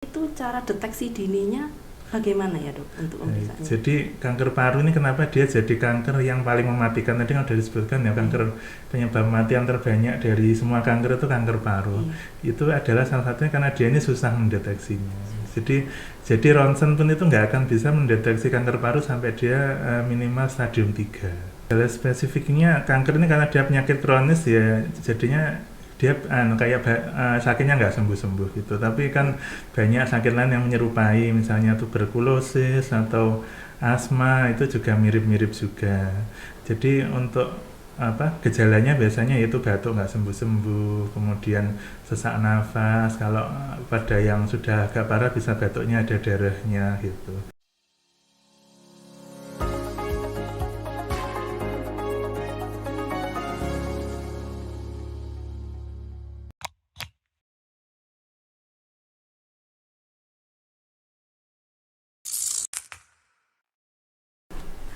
Itu cara deteksi dininya bagaimana ya dok untuk memeriksaannya? Jadi kanker paru ini kenapa dia jadi kanker yang paling mematikan? Tadi kan sudah disebutkan ya, kanker penyebab kematian terbanyak dari semua kanker itu kanker paru. Itu adalah salah satunya karena dia ini susah mendeteksinya. Jadi ronsen pun itu nggak akan bisa mendeteksi kanker paru sampai dia minimal stadium 3. Kalau spesifiknya kanker ini karena dia penyakit kronis ya, jadinya dia kayak sakitnya nggak sembuh-sembuh gitu. Tapi kan banyak sakit lain yang menyerupai, misalnya tuberkulosis atau asma, itu juga mirip-mirip juga. Jadi untuk gejalanya biasanya yaitu batuk nggak sembuh-sembuh, kemudian sesak nafas. Kalau pada yang sudah agak parah bisa batuknya ada darahnya gitu.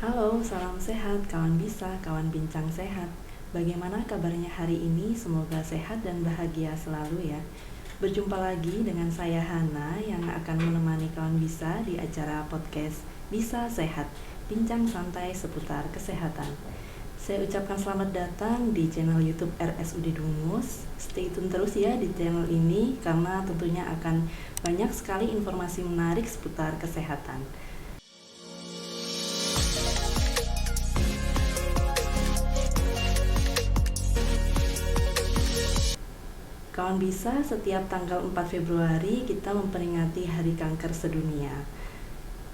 Halo, salam sehat, kawan bisa, kawan bincang sehat. Bagaimana kabarnya hari ini? Semoga sehat dan bahagia selalu ya. Berjumpa lagi dengan saya Hana yang akan menemani kawan bisa di acara podcast Bisa Sehat, bincang santai seputar kesehatan. Saya ucapkan selamat datang di channel YouTube RSUD Dungus. Stay tune terus ya di channel ini karena tentunya akan banyak sekali informasi menarik seputar kesehatan. Kawan bisa, setiap tanggal 4 Februari kita memperingati Hari Kanker Sedunia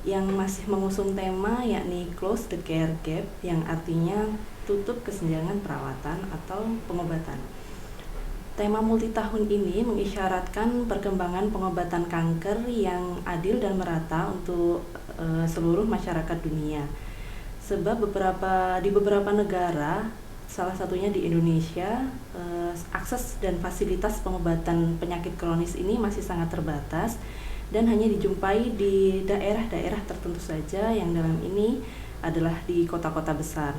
yang masih mengusung tema yakni Close the Care Gap, yang artinya tutup kesenjangan perawatan atau pengobatan. Tema multi tahun ini mengisyaratkan perkembangan pengobatan kanker yang adil dan merata untuk seluruh masyarakat dunia. Sebab di beberapa negara, salah satunya di Indonesia, akses dan fasilitas pengobatan penyakit kronis ini masih sangat terbatas dan hanya dijumpai di daerah-daerah tertentu saja, yang dalam ini adalah di kota-kota besar.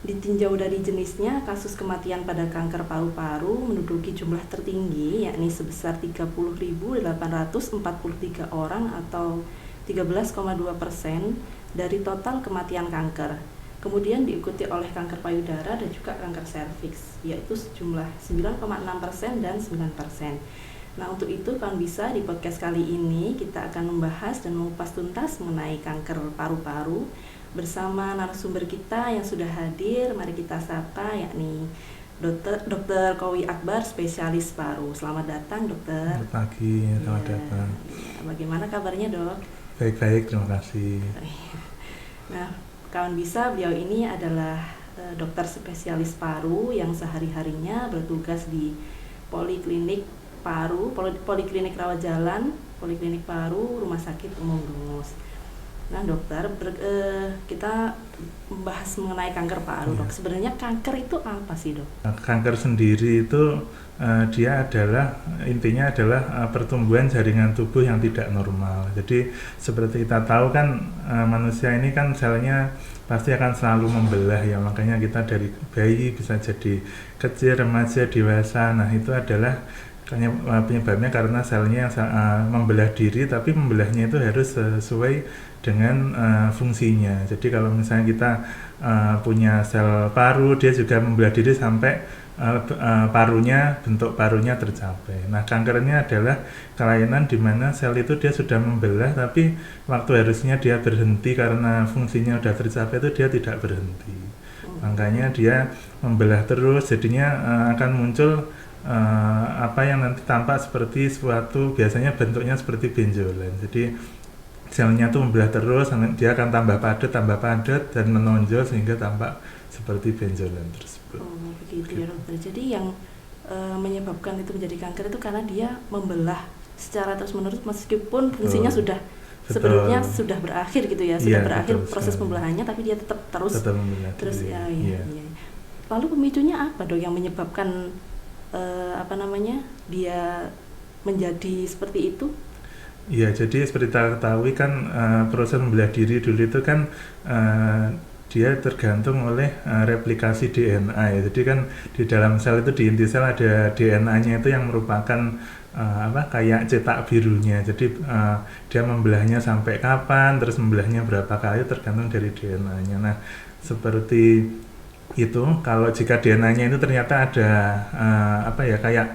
Ditinjau dari jenisnya, kasus kematian pada kanker paru-paru menduduki jumlah tertinggi, yakni sebesar 30.843 orang atau 13,2% dari total kematian kanker. Kemudian diikuti oleh kanker payudara dan juga kanker serviks, yaitu sejumlah 9,6% dan 9%. Nah, untuk itu kawan bisa, di podcast kali ini kita akan membahas dan mengupas tuntas mengenai kanker paru-paru bersama narasumber kita yang sudah hadir. Mari kita sapa, yakni Dr. Kowi Akbar, spesialis paru. Selamat datang, dokter. Selamat pagi, selamat datang. Bagaimana kabarnya, dok? Baik-baik, terima kasih. Nah, kawan bisa, beliau ini adalah dokter spesialis paru yang sehari-harinya bertugas di Poliklinik Paru, Poliklinik Rawat Jalan, Poliklinik Paru, Rumah Sakit Umum Dungus. Nah, dokter, kita membahas mengenai kanker paru, dok. Sebenarnya kanker itu apa sih, dok? Kanker sendiri itu dia adalah, intinya adalah pertumbuhan jaringan tubuh yang tidak normal. Jadi seperti kita tahu kan, manusia ini kan selnya pasti akan selalu membelah ya, makanya kita dari bayi bisa jadi kecil, remaja, dewasa. Nah, itu adalah penyebabnya karena selnya membelah diri, tapi membelahnya itu harus sesuai dengan fungsinya. Jadi kalau misalnya kita punya sel paru, dia juga membelah diri sampai bentuk parunya tercapai. Nah, kankernya adalah kelainan di mana sel itu dia sudah membelah, tapi waktu harusnya dia berhenti karena fungsinya sudah tercapai itu dia tidak berhenti. Makanya dia membelah terus, jadinya akan muncul apa yang nanti tampak seperti suatu, biasanya bentuknya seperti benjolan. Jadi selnya tuh membelah terus, dia akan tambah padat dan menonjol sehingga tampak seperti benjolan tersebut. Oh, begitu ya, dokter. Jadi yang menyebabkan itu menjadi kanker itu karena dia membelah secara terus-menerus meskipun fungsinya sudah sebenarnya sudah berakhir gitu ya, sudah berakhir proses pembelahannya, tapi dia tetap membelah terus ya. Lalu pemicunya apa, dok, yang menyebabkan dia menjadi seperti itu? Iya, jadi seperti kita ketahui kan, proses membelah diri dulu itu kan dia tergantung oleh replikasi DNA ya. Jadi kan di dalam sel itu, di inti sel ada DNA-nya itu yang merupakan kayak cetak birunya. Jadi dia membelahnya sampai kapan, terus membelahnya berapa kali tergantung dari DNA-nya. Nah, seperti itu. Kalau jika DNA-nya itu ternyata ada kayak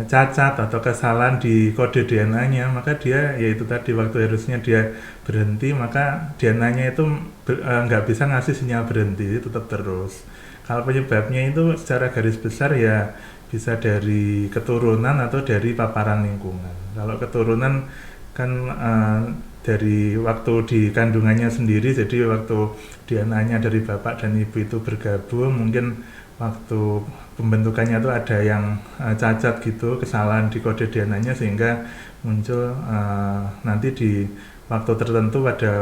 cacat atau kesalahan di kode DNA-nya, maka dia yaitu tadi waktu harusnya dia berhenti, maka DNA-nya itu nggak bisa ngasih sinyal berhenti, tetap terus. Kalau penyebabnya itu secara garis besar ya bisa dari keturunan atau dari paparan lingkungan. Kalau keturunan kan dari waktu di kandungannya sendiri, jadi waktu DNA-nya dari bapak dan ibu itu bergabung, mungkin waktu pembentukannya itu ada yang cacat gitu, kesalahan di kode DNA-nya, sehingga muncul nanti di waktu tertentu pada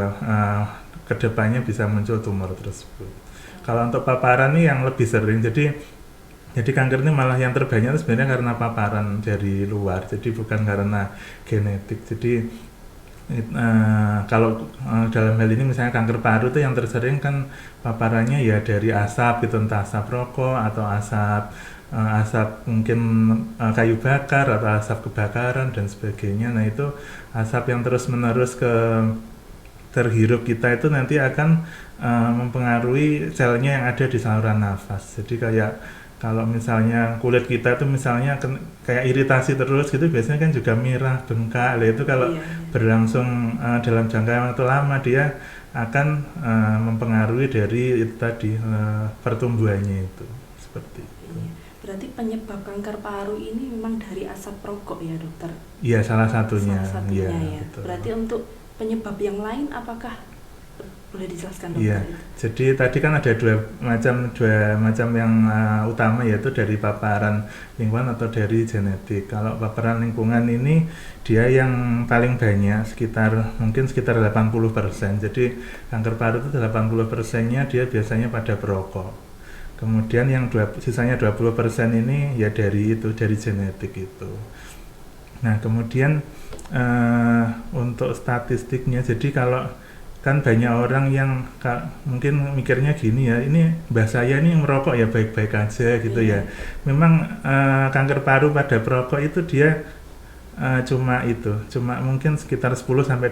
kedepannya bisa muncul tumor tersebut. Kalau untuk paparan ini yang lebih sering, jadi kanker ini malah yang terbanyak itu sebenarnya karena paparan dari luar, jadi bukan karena genetik. Jadi kalau dalam hal ini misalnya kanker paru itu yang tersering kan paparannya ya dari asap gitu, entah asap rokok atau asap mungkin kayu bakar atau asap kebakaran dan sebagainya. Nah, itu asap yang terus menerus terhirup kita itu nanti akan mempengaruhi selnya yang ada di saluran nafas. Jadi kayak kalau misalnya kulit kita itu misalnya kayak iritasi terus gitu, biasanya kan juga merah, bengkak. Itu kalau berlangsung dalam jangka waktu lama, dia akan mempengaruhi dari itu tadi pertumbuhannya itu, seperti itu. Berarti penyebab kanker paru ini memang dari asap rokok ya, dokter? Iya, salah satunya. Ya. Betul. Berarti untuk penyebab yang lain apakah boleh dijelaskan, dokter? Iya, jadi tadi kan ada dua macam yang utama, yaitu dari paparan lingkungan atau dari genetik. Kalau paparan lingkungan ini dia yang paling banyak, mungkin sekitar 80%. Jadi kanker paru itu 80%-nya dia biasanya pada perokok. Kemudian yang sisanya 20% ini ya dari genetik itu. Nah, kemudian untuk statistiknya, jadi kalau kan banyak orang yang mungkin mikirnya gini ya, ini mbah saya ini merokok ya baik-baik aja gitu ya. Memang kanker paru pada perokok itu dia cuma mungkin sekitar 10-20%.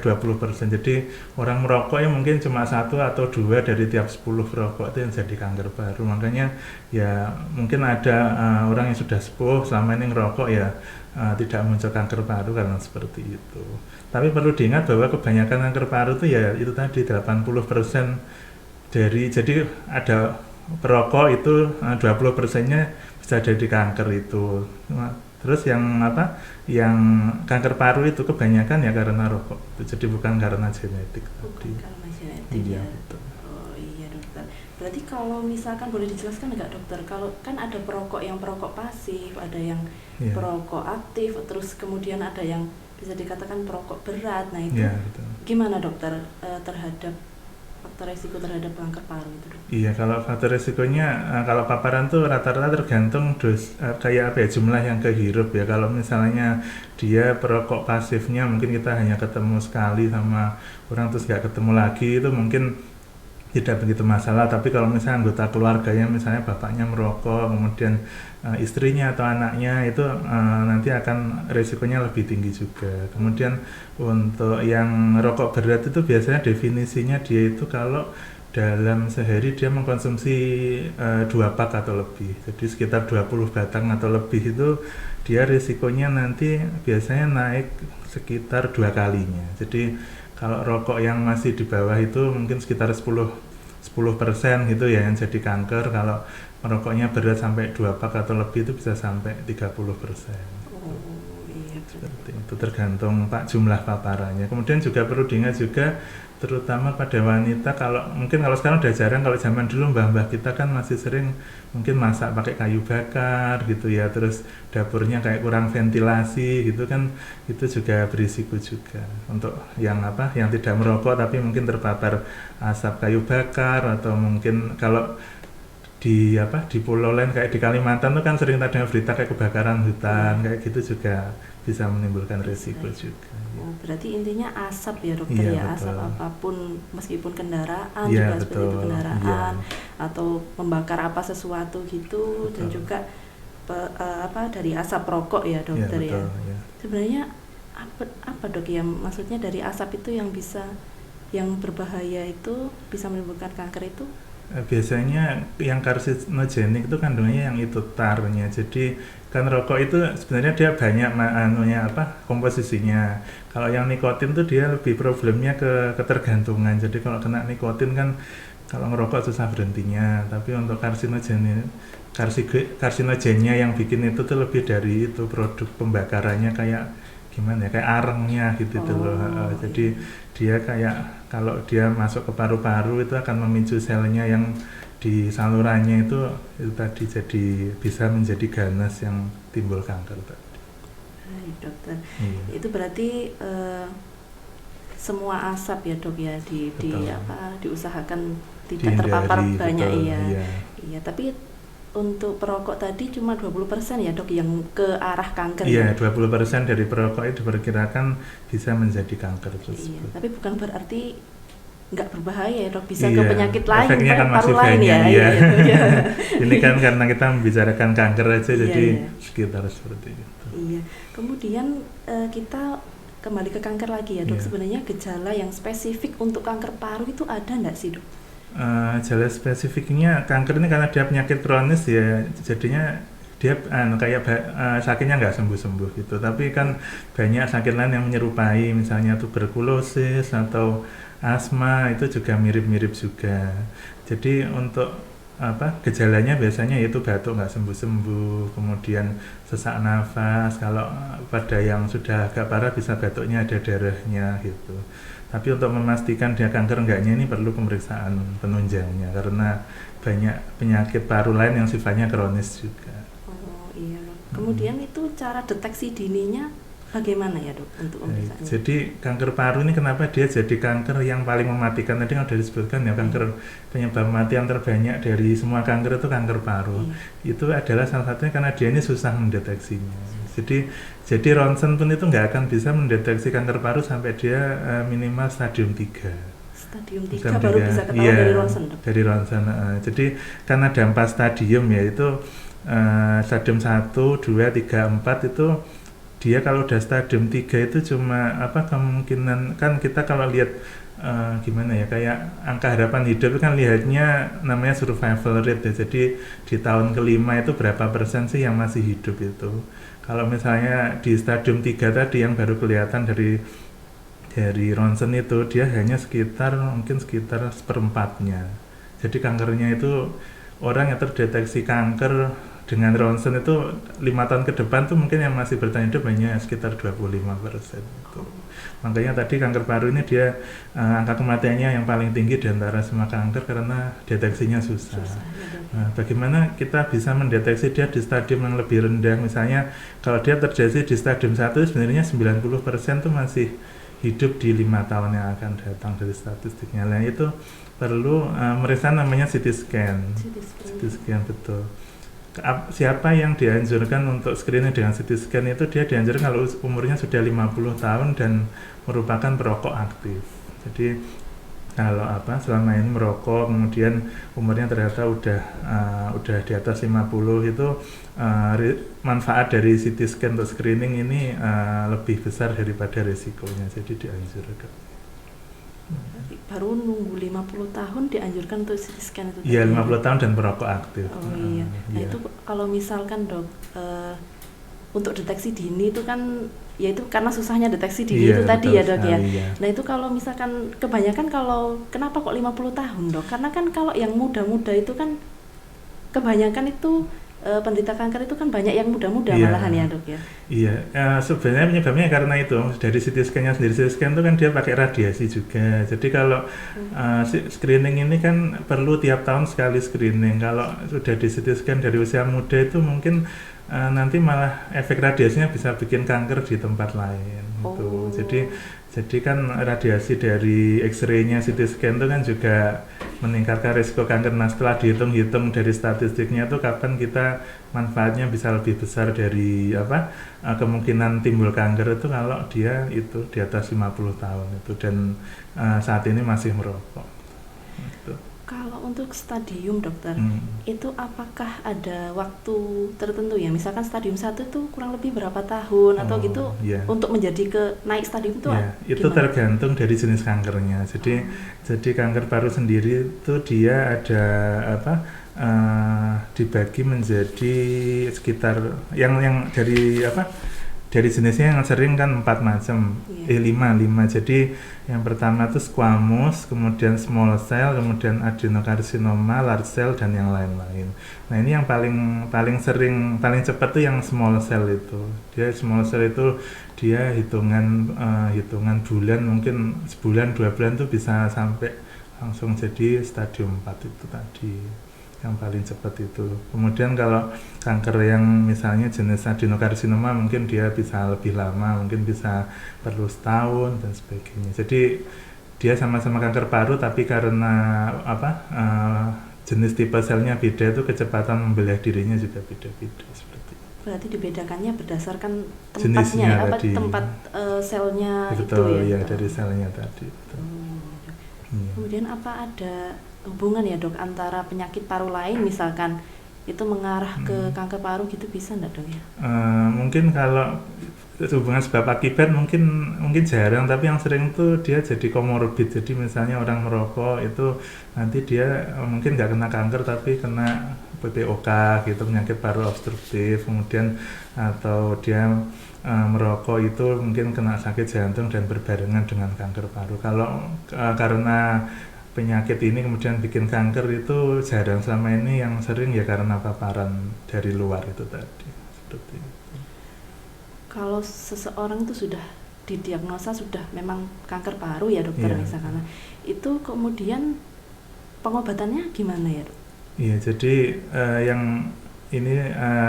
Jadi orang merokok ya mungkin cuma 1 atau 2 dari tiap 10 perokok itu yang jadi kanker paru. Makanya ya mungkin ada orang yang sudah sepuh selama ini ngerokok ya tidak muncul kanker paru karena seperti itu. Tapi perlu diingat bahwa kebanyakan kanker paru itu ya itu tadi 80% jadi ada perokok itu 20%-nya bisa jadi kanker itu. Terus yang kanker paru itu kebanyakan ya karena rokok. Jadi bukan karena genetik. Bukan karena genetik ya. Betul. Oh iya, dokter. Berarti kalau misalkan boleh dijelaskan nggak, dokter, kalau kan ada perokok yang perokok pasif, ada yang perokok aktif, terus kemudian ada yang bisa dikatakan perokok berat. Nah itu gimana, dokter, terhadap faktor resiko terhadap kanker paru itu, dok? Iya, kalau faktor resikonya kalau paparan tuh rata-rata tergantung jumlah yang kehirup ya. Kalau misalnya dia perokok pasifnya mungkin kita hanya ketemu sekali sama orang terus nggak ketemu lagi, itu mungkin tidak begitu masalah. Tapi kalau misalnya anggota keluarganya, misalnya bapaknya merokok, kemudian istrinya atau anaknya, itu nanti akan resikonya lebih tinggi juga. Kemudian untuk yang rokok berat itu biasanya definisinya dia itu kalau dalam sehari dia mengkonsumsi 2 pak atau lebih, jadi sekitar 20 batang atau lebih, itu dia risikonya nanti biasanya naik sekitar 2 kalinya. Jadi kalau rokok yang masih di bawah itu mungkin sekitar 10% gitu ya yang jadi kanker. Kalau merokoknya berat sampai 2 pak atau lebih itu bisa sampai 30%. Seperti itu, tergantung jumlah paparannya. Kemudian juga perlu diingat juga, terutama pada wanita, kalau sekarang udah jarang, kalau zaman dulu mbah-mbah kita kan masih sering mungkin masak pakai kayu bakar gitu ya, terus dapurnya kayak kurang ventilasi gitu kan, itu juga berisiko juga. Untuk yang tidak merokok tapi mungkin terpapar asap kayu bakar, atau mungkin kalau di pulau lain kayak di Kalimantan tuh kan sering ada berita kayak kebakaran hutan kayak gitu, juga bisa menimbulkan resiko juga. Oh, berarti intinya asap ya, dokter, ya, betul. Asap apapun, meskipun kendaraan Iya, juga seperti itu, kendaraan iya. atau membakar sesuatu gitu, Betul. dan juga dari asap rokok ya Iya, dokter ya. betul, ya. Sebenarnya apa dok ya, maksudnya dari asap itu yang berbahaya itu bisa menimbulkan kanker itu? Biasanya yang karsinogenik itu kandungannya yang itu tarnya. Jadi kan rokok itu sebenarnya dia banyak komposisinya. Kalau yang nikotin tuh dia lebih problemnya ke ketergantungan. Jadi kalau kena nikotin kan kalau ngerokok susah berhentinya. Tapi untuk karsinogennya yang bikin itu tuh lebih dari itu produk pembakarannya kayak gimana ya, kayak arengnya gitu tuh loh. Jadi dia kayak kalau dia masuk ke paru-paru itu akan memicu selnya yang di salurannya itu tadi jadi bisa menjadi ganas yang timbul kanker tadi. Hai dokter, Iya. itu berarti semua asap ya dok ya diusahakan tidak Dihindari, terpapar banyak betul, iya. iya. Iya, tapi untuk perokok tadi cuma 20% ya dok yang ke arah kanker. Iya, ya? 20% dari perokok itu diperkirakan bisa menjadi kanker Iya, tersebut. tapi bukan berarti nggak berbahaya ya dok, bisa Iya, ke penyakit lain, efeknya kan paru masih lain banyak, ya. iya. Iya. Ini kan karena kita membicarakan kanker aja, Iya, jadi iya. sekitar seperti itu. Iya, kemudian kita kembali ke kanker lagi ya dok. Iya. Sebenarnya gejala yang spesifik untuk kanker paru itu ada nggak sih dok? Gejala spesifiknya kanker ini karena dia penyakit kronis ya, jadinya dia sakitnya nggak sembuh-sembuh gitu. Tapi kan banyak sakit lain yang menyerupai, misalnya tuberkulosis atau asma itu juga mirip-mirip juga. Jadi untuk gejalanya biasanya yaitu batuk nggak sembuh-sembuh, kemudian sesak nafas. Kalau pada yang sudah agak parah bisa batuknya ada darahnya gitu. Tapi untuk memastikan dia kanker enggaknya ini perlu pemeriksaan penunjangnya karena banyak penyakit paru lain yang sifatnya kronis juga. Oh iya dok. Kemudian itu cara deteksi dininya bagaimana ya dok untuk pemeriksaannya? Jadi kanker paru ini kenapa dia jadi kanker yang paling mematikan? Tadi kan sudah disebutkan ya, kanker penyebab kematian terbanyak dari semua kanker itu kanker paru. Itu adalah salah satunya karena dia ini susah mendeteksinya. Jadi ronsen pun itu nggak akan bisa mendeteksi kanker paru sampai dia minimal stadium 3. Stadium 3 baru bisa ketahuan dari ronsen dok? Dari ronsen. Jadi karena ada 4 stadium yaitu stadium 1, 2, 3, 4 itu dia kalau udah stadium 3 itu cuma kemungkinan kan kita kalau lihat gimana ya, kayak angka harapan hidup kan lihatnya namanya survival rate ya. Jadi di tahun kelima itu berapa persen sih yang masih hidup itu. Kalau misalnya di stadium 3 tadi yang baru kelihatan dari ronsen itu dia hanya sekitar seperempatnya. Jadi kankernya itu orang yang terdeteksi kanker dengan ronsen itu 5 tahun ke depan tuh mungkin yang masih bertahan hidup hanya sekitar 25%. Makanya tadi kanker paru ini dia angka kematiannya yang paling tinggi di antara semua kanker karena deteksinya susah. Nah, bagaimana kita bisa mendeteksi dia di stadium yang lebih rendah? Misalnya kalau dia terdeteksi di stadium 1 sebenarnya 90% tuh masih hidup di 5 tahun yang akan datang dari statistiknya. Nah, itu perlu meriksa namanya CT scan. CT scan betul. Siapa yang dianjurkan untuk screening dengan CT scan itu dia dianjurkan kalau umurnya sudah 50 tahun dan merupakan perokok aktif. Jadi kalau selama ini merokok kemudian umurnya ternyata udah di atas 50 itu manfaat dari CT scan untuk screening ini lebih besar daripada risikonya, jadi dianjurkan. Baru nunggu 50 tahun dianjurkan untuk CT scan itu? Iya, 50 tahun dan perokok aktif. Oh iya. Nah itu kalau misalkan dok untuk deteksi dini itu kan ya itu karena susahnya deteksi dini itu tadi ya dok ya. Iya. Nah itu kalau misalkan kebanyakan kenapa kok 50 tahun dok? Karena kan kalau yang muda-muda itu kan kebanyakan itu penderita kanker itu kan banyak yang muda-muda malahan ya dok ya. Iya, sebenarnya penyebabnya karena itu dari CT scan-nya sendiri. CT scan itu kan dia pakai radiasi juga. Jadi kalau screening ini kan perlu tiap tahun sekali screening. Kalau sudah di CT scan dari usia muda itu mungkin nanti malah efek radiasinya bisa bikin kanker di tempat lain. Gitu. Jadi kan radiasi dari X-ray-nya CT scan itu kan juga meningkatkan risiko kanker. Nah setelah dihitung-hitung dari statistiknya itu kapan kita manfaatnya bisa lebih besar dari kemungkinan timbul kanker itu kalau dia itu di atas 50 tahun itu dan saat ini masih merokok. Gitu. Kalau untuk stadium dokter, Hmm. itu apakah ada waktu tertentu ya? Misalkan stadium 1 itu kurang lebih berapa tahun atau gitu Oh, ya. untuk menjadi ke naik stadium itu Ya, itu gimana? tergantung dari jenis kankernya. Jadi kanker paru sendiri itu dia ada apa? Dibagi menjadi sekitar yang dari apa? Dari jenisnya yang sering kan 4 macam, Iya. 5. Jadi yang pertama itu squamous, kemudian small cell, kemudian adenokarsinoma, large cell dan yang lain-lain. Nah ini yang paling sering, paling cepat tuh yang small cell itu. Dia small cell itu dia hitungan bulan, mungkin sebulan 2 bulan tuh bisa sampai langsung jadi stadium 4 itu tadi, yang paling cepat itu. Kemudian kalau kanker yang misalnya jenis adenokarsinoma mungkin dia bisa lebih lama, mungkin bisa perlu setahun dan sebagainya. Jadi dia sama-sama kanker paru tapi karena jenis tipe selnya beda, itu kecepatan membelah dirinya juga beda-beda seperti itu. Berarti dibedakannya berdasarkan Jenisnya tempatnya, tadi. tempat selnya itu Betul ya. ya, dari selnya tadi. Betul. Iya. Kemudian apa ada hubungan ya dok antara penyakit paru lain misalkan itu mengarah ke kanker paru gitu, bisa enggak dok ya? Mungkin kalau hubungan sebab akibat mungkin jarang, tapi yang sering tuh dia jadi komorbid. Jadi misalnya orang merokok itu nanti dia mungkin nggak kena kanker tapi kena PPOK gitu, penyakit paru obstruktif. Kemudian atau dia merokok itu mungkin kena sakit jantung dan berbarengan dengan kanker paru. Kalau karena penyakit ini kemudian bikin kanker itu jarang. Selama ini yang sering ya karena paparan dari luar itu tadi, seperti itu. Kalau seseorang itu sudah didiagnosa sudah memang kanker paru ya dokter, Iya. misalkan, itu kemudian pengobatannya gimana ya dok? Iya, jadi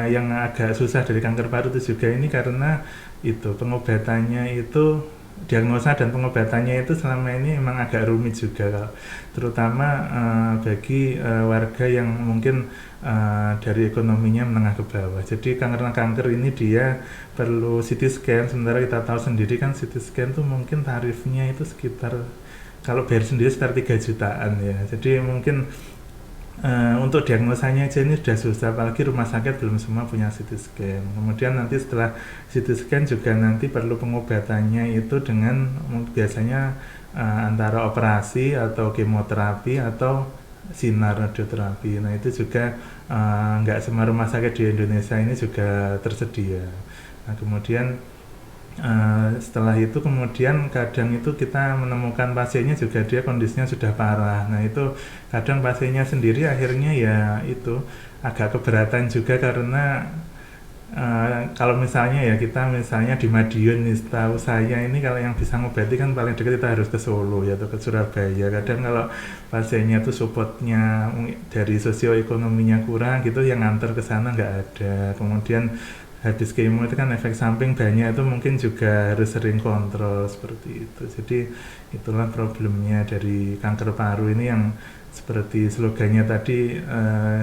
yang agak susah dari kanker paru itu juga ini karena itu pengobatannya itu, diagnosa dan pengobatannya itu selama ini memang agak rumit juga, terutama bagi warga yang mungkin dari ekonominya menengah ke bawah. Jadi karena kanker ini dia perlu CT scan, sementara kita tahu sendiri kan CT scan tuh mungkin tarifnya itu sekitar, kalau bayar sendiri sekitar 3 jutaan ya. Jadi mungkin untuk diagnosanya aja ini sudah susah, apalagi rumah sakit belum semua punya CT scan. Kemudian nanti setelah CT scan juga nanti perlu pengobatannya itu dengan biasanya antara operasi atau kemoterapi atau sinar radioterapi. Nah itu juga nggak semua rumah sakit di Indonesia ini juga tersedia. Nah kemudian setelah itu kemudian kadang itu kita menemukan pasiennya juga dia kondisinya sudah parah. Nah itu kadang pasiennya sendiri akhirnya ya itu agak keberatan juga karena kalau misalnya ya kita misalnya di Madiun nih, setahu saya ini kalau yang bisa ngobati kan paling dekat kita harus ke Solo ya atau ke Surabaya. Kadang kalau pasiennya tuh supportnya dari sosioekonominya kurang gitu, yang nganter ke sana nggak ada. Kemudian habis kemo itu kan efek samping banyak, itu mungkin juga harus sering kontrol seperti itu. Jadi itulah problemnya dari kanker paru ini, yang seperti slogannya tadi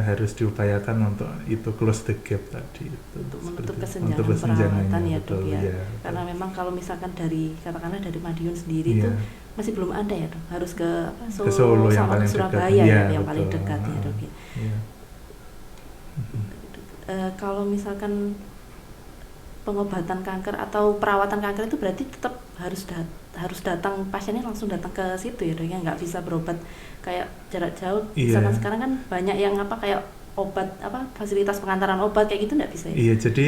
harus diupayakan untuk itu close the gap tadi itu, Untuk menutup untuk kesenjangan perawatan ya betul, dok ya. ya. Karena memang kalau misalkan dari katakanlah dari Madiun sendiri Iya. itu masih belum ada ya dok, harus ke Ke Solo yang sama paling ke Surabaya dekat. ya, Iya, yang betul. paling dekat ya dok ya. Iya. Kalau misalkan pengobatan kanker atau perawatan kanker itu berarti tetap harus datang, pasiennya langsung datang ke situ ya dok ya, nggak bisa berobat kayak jarak jauh. Iya. Misalkan sekarang kan banyak yang kayak obat fasilitas pengantaran obat kayak gitu, nggak bisa ya? Iya, jadi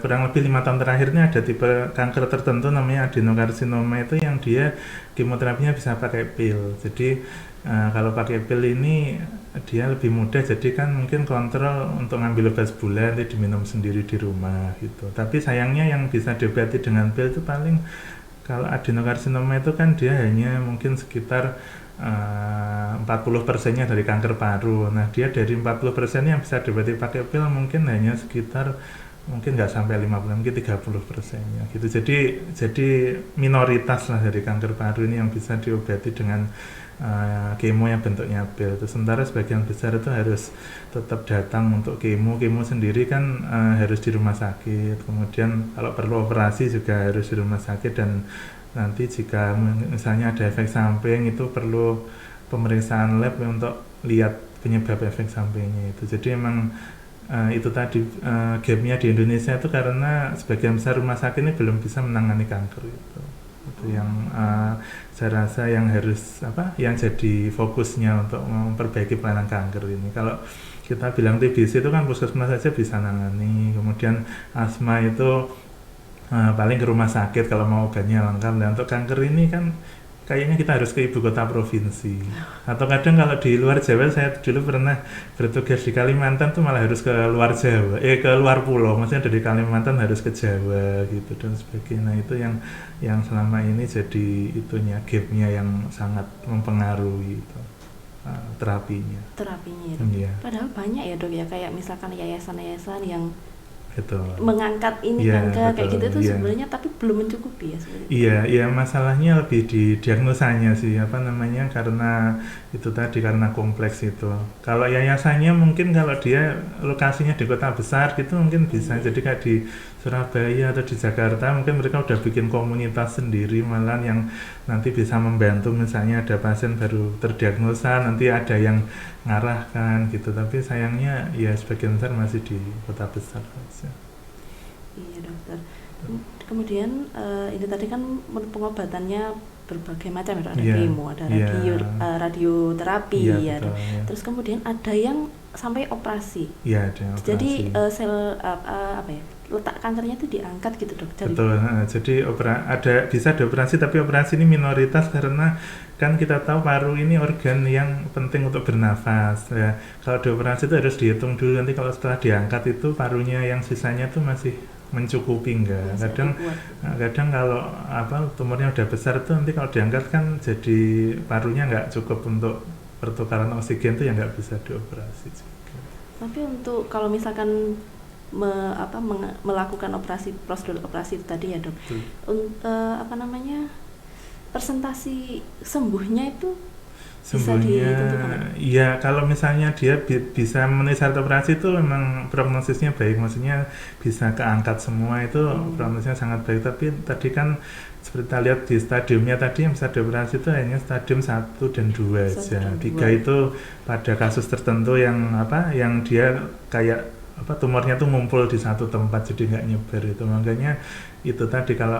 kurang lebih 5 tahun terakhir ini ada tipe kanker tertentu namanya adenokarsinoma, itu yang dia kemoterapinya bisa pakai pil. Jadi kalau pakai pil ini dia lebih mudah, jadi kan mungkin kontrol untuk ngambil obat sebulan nanti diminum sendiri di rumah gitu. Tapi sayangnya yang bisa diobati dengan pil itu paling, kalau adenokarsinoma itu kan dia hanya mungkin sekitar 40%-nya dari kanker paru. Nah dia dari 40% yang bisa diobati pakai pil mungkin hanya sekitar, mungkin nggak sampai 50, mungkin 30%-nya gitu. Jadi minoritas lah dari kanker paru ini yang bisa diobati dengan kemo yang bentuknya pil. Sementara sebagian besar itu harus tetap datang untuk kemo sendiri kan harus di rumah sakit. Kemudian kalau perlu operasi juga harus di rumah sakit, dan nanti jika misalnya ada efek samping itu perlu pemeriksaan lab untuk lihat penyebab efek sampingnya itu. Jadi emang itu tadi gapnya di Indonesia itu karena sebagian besar rumah sakit ini belum bisa menangani kanker itu yang saya rasa yang harus yang jadi fokusnya untuk memperbaiki pelayanan kanker ini. Kalau kita bilang TBC itu kan puskesmas saja bisa nangani, kemudian asma itu paling ke rumah sakit kalau mau obatnya lengkap. Dan untuk kanker ini kan kayaknya kita harus ke ibu kota provinsi, atau kadang kalau di luar Jawa, saya dulu pernah bertugas di Kalimantan tuh malah harus ke luar Jawa, ke luar pulau, maksudnya dari Kalimantan harus ke Jawa gitu dan sebagainya. Nah itu yang selama ini jadi itunya gapnya yang sangat mempengaruhi itu terapinya ya dok. Iya. Padahal banyak ya dok ya, kayak misalkan yayasan-yayasan yang Betul. mengangkat ini kanker kayak gitu itu sebenarnya, tapi belum mencukupi ya sebenarnya. Iya, masalahnya lebih di diagnosanya sih, karena itu tadi, karena kompleks itu. Kalau yayasannya mungkin kalau dia lokasinya di kota besar gitu mungkin bisa, jadi kayak di Surabaya atau di Jakarta mungkin mereka udah bikin komunitas sendiri malah yang nanti bisa membantu, misalnya ada pasien baru terdiagnosa nanti ada yang ngarahkan gitu. Tapi sayangnya ya sebagian besar masih di kota besar saja. Iya dokter. Kemudian ini tadi kan pengobatannya berbagai macam, ada kemo, ada radioterapi, ya. Terus kemudian ada yang sampai operasi. Iya, ada operasi. Jadi letak kankernya itu diangkat gitu dok. Betul. Jadi bisa ada operasi, tapi operasi ini minoritas karena kan kita tahu paru ini organ yang penting untuk bernafas. Ya, kalau dioperasi itu harus dihitung dulu, nanti kalau setelah diangkat itu parunya yang sisanya itu masih mencukupi enggak. Kadang kalau tumornya udah besar tuh nanti kalau diangkat kan jadi parunya nggak cukup untuk pertukaran oksigen, tuh yang nggak bisa dioperasi juga. Tapi untuk kalau misalkan melakukan prosedur operasi itu tadi ya dok, persentasi sembuhnya itu bisa ditentukan? Iya, kalau misalnya dia bisa memenuhi syarat operasi itu memang prognosisnya baik, maksudnya bisa keangkat semua itu prognosisnya sangat baik. Tapi tadi kan seperti kita lihat di stadiumnya tadi yang bisa dioperasi itu hanya stadium 1 dan 2 aja. 3 itu pada kasus tertentu yang dia kayak tumornya tuh ngumpul di satu tempat jadi nggak nyebar itu. Makanya itu tadi kalau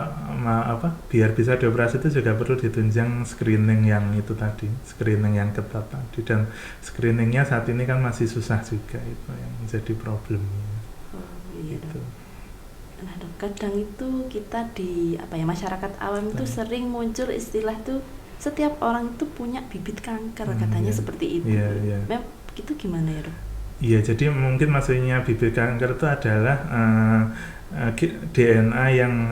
biar bisa dioperasi itu juga perlu ditunjang screening yang itu tadi, screening yang ketat tadi, dan screeningnya saat ini kan masih susah juga, itu yang menjadi problemnya. Iya gitu. Nah dok, kadang itu kita di masyarakat awam itu sering muncul istilah tuh setiap orang itu punya bibit kanker, katanya seperti itu. Memang itu gimana ya dok? Iya, jadi mungkin maksudnya bibit kanker itu adalah DNA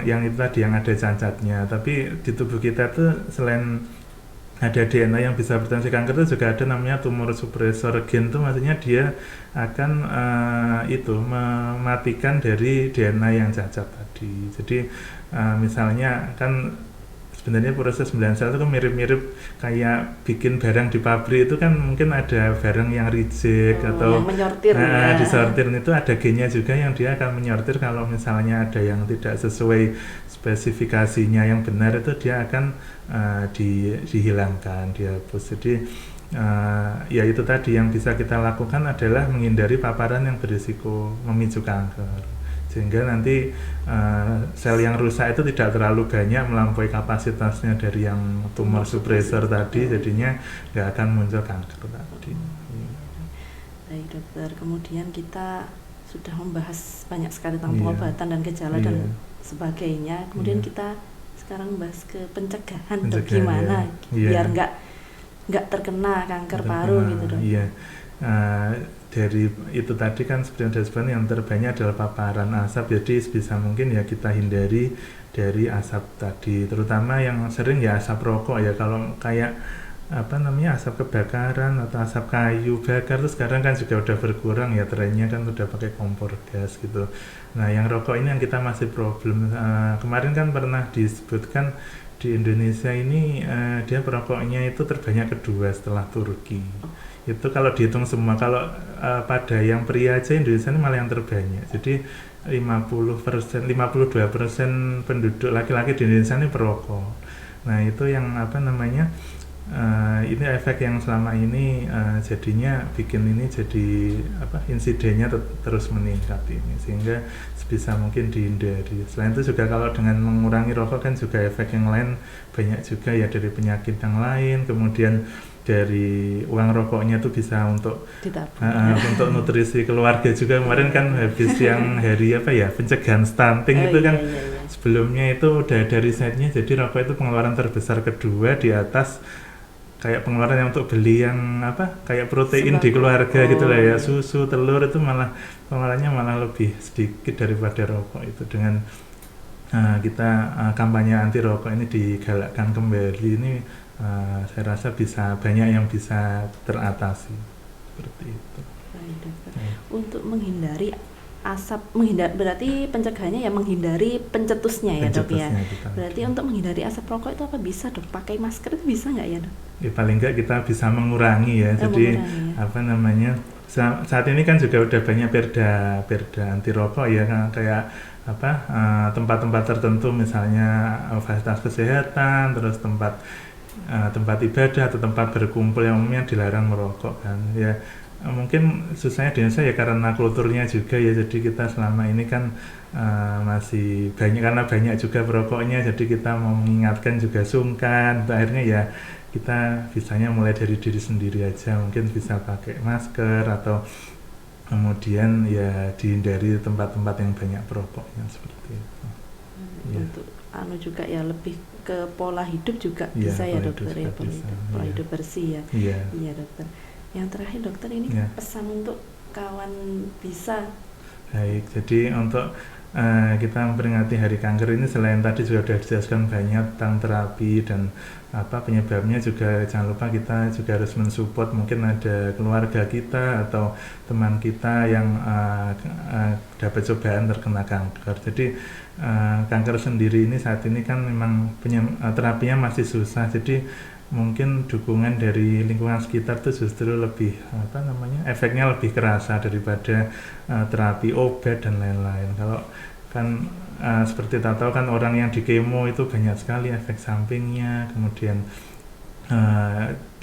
yang itu tadi, yang ada cacatnya. Tapi di tubuh kita tuh selain ada DNA yang bisa berpotensi kanker itu juga ada namanya tumor suppressor gen, tuh maksudnya dia akan mematikan dari DNA yang cacat tadi. Jadi misalnya kan sebenarnya proses pembelahan sel itu kan mirip-mirip kayak bikin barang di pabrik itu kan, mungkin ada barang yang reject atau menyortir, disortir, itu ada gennya juga yang dia akan menyortir. Kalau misalnya ada yang tidak sesuai spesifikasinya yang benar itu dia akan dihilangkan, dihapus. Jadi ya itu tadi yang bisa kita lakukan adalah menghindari paparan yang berisiko memicu kanker, sehingga nanti sel yang rusak itu tidak terlalu banyak melampaui kapasitasnya dari yang tumor suppressor tadi, jadinya nggak akan muncul kanker tadi. Baik dokter, kemudian kita sudah membahas banyak sekali tentang pengobatan dan gejala dan sebagainya. Kemudian kita sekarang bahas ke pencegahan dok, gimana biar nggak terkena kanker paru gitu dok. Iya. Dari itu tadi kan sebenarnya yang terbanyak adalah paparan asap, jadi sebisa mungkin ya kita hindari dari asap tadi, terutama yang sering ya asap rokok ya. Kalau kayak asap kebakaran atau asap kayu bakar itu sekarang kan juga udah berkurang ya, trennya kan udah pakai kompor gas gitu. Nah yang rokok ini yang kita masih problem. Kemarin kan pernah disebutkan di Indonesia ini dia perokoknya itu terbanyak kedua setelah Turki. Itu kalau dihitung semua, kalau pada yang pria aja Indonesia ini malah yang terbanyak. Jadi 52% penduduk laki-laki di Indonesia ini perokok. Nah itu yang ini efek yang selama ini jadinya bikin ini jadi insidennya terus meningkat ini, sehingga sebisa mungkin dihindari. Selain itu juga kalau dengan mengurangi rokok kan juga efek yang lain banyak juga ya, dari penyakit yang lain, kemudian dari uang rokoknya tuh bisa untuk untuk nutrisi keluarga juga. Kemarin kan habis yang hari pencegahan stunting itu kan, sebelumnya itu udah ada risetnya, jadi rokok itu pengeluaran terbesar kedua di atas kayak pengeluaran yang untuk beli yang kayak protein di keluarga gitu lah ya, susu, telur, itu malah pengeluarannya malah lebih sedikit daripada rokok itu. Dengan kita kampanye anti rokok ini digalakkan kembali ini, saya rasa bisa banyak yang bisa teratasi seperti itu. Baik, dokter. Untuk menghindari asap, berarti pencegahannya ya menghindari pencetusnya ya dok ya. Berarti untuk menghindari asap rokok itu apa bisa dok? Pakai masker itu bisa nggak ya dok? Ya paling nggak kita bisa mengurangi ya. Jadi saat ini kan juga udah banyak perda anti rokok ya, kayak tempat-tempat tertentu, misalnya fasilitas kesehatan, terus tempat ibadah atau tempat berkumpul yang umumnya dilarang merokok kan ya. Mungkin susahnya di Indonesia ya karena kulturnya juga ya, jadi kita selama ini kan masih karena banyak juga perokoknya, jadi kita mau mengingatkan juga sungkan. Akhirnya ya kita bisanya mulai dari diri sendiri aja, mungkin bisa pakai masker atau kemudian ya dihindari tempat-tempat yang banyak perokoknya seperti itu. Untuk juga ya lebih ke pola hidup juga bisa ya dokter ya, pola hidup bersih ya. Iya dokter. Yang terakhir dokter, ini pesan untuk kawan bisa. Baik, jadi untuk kita memperingati Hari Kanker ini, selain tadi juga sudah dijelaskan banyak tentang terapi dan penyebabnya, juga jangan lupa kita juga harus mensupport mungkin ada keluarga kita atau teman kita yang dapat cobaan terkena kanker. Jadi kanker sendiri ini saat ini kan memang terapinya masih susah, jadi mungkin dukungan dari lingkungan sekitar itu justru lebih efeknya lebih kerasa daripada terapi obat dan lain-lain. Kalau kan seperti kita tahu kan, orang yang di kemo itu banyak sekali efek sampingnya, kemudian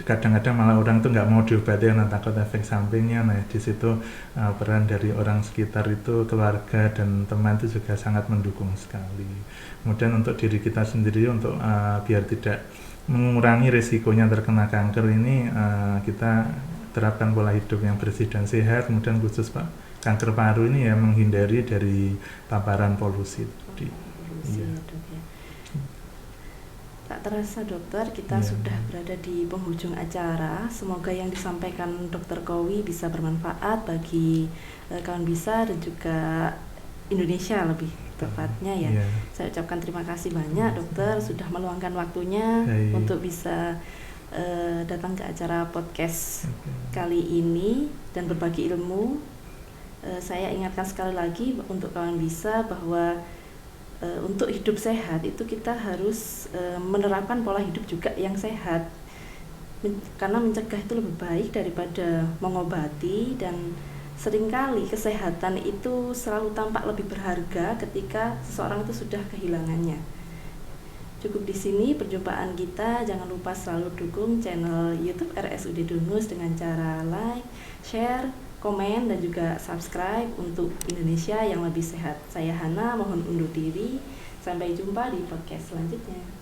kadang-kadang malah orang tuh nggak mau diobati karena takut efek sampingnya. Nah di situ peran dari orang sekitar itu, keluarga dan teman itu juga sangat mendukung sekali. Kemudian untuk diri kita sendiri, untuk biar tidak mengurangi risikonya terkena kanker ini, kita terapkan pola hidup yang bersih dan sehat. Kemudian khusus kanker paru ini ya menghindari dari paparan polusi. Tak terasa dokter, kita sudah berada di penghujung acara. Semoga yang disampaikan Dr. Kowi bisa bermanfaat bagi kawan bisa dan juga Indonesia lebih tepatnya ya. Saya ucapkan terima kasih banyak dokter sudah meluangkan waktunya untuk bisa datang ke acara podcast kali ini dan berbagi ilmu. Saya ingatkan sekali lagi untuk kawan bisa bahwa untuk hidup sehat itu kita harus menerapkan pola hidup juga yang sehat, karena mencegah itu lebih baik daripada mengobati. Dan seringkali kesehatan itu selalu tampak lebih berharga ketika seseorang itu sudah kehilangannya. Cukup di sini perjumpaan kita. Jangan lupa selalu dukung channel YouTube RSUD Dungus dengan cara like, share, komen, dan juga subscribe untuk Indonesia yang lebih sehat. Saya Hana, mohon undur diri. Sampai jumpa di podcast selanjutnya.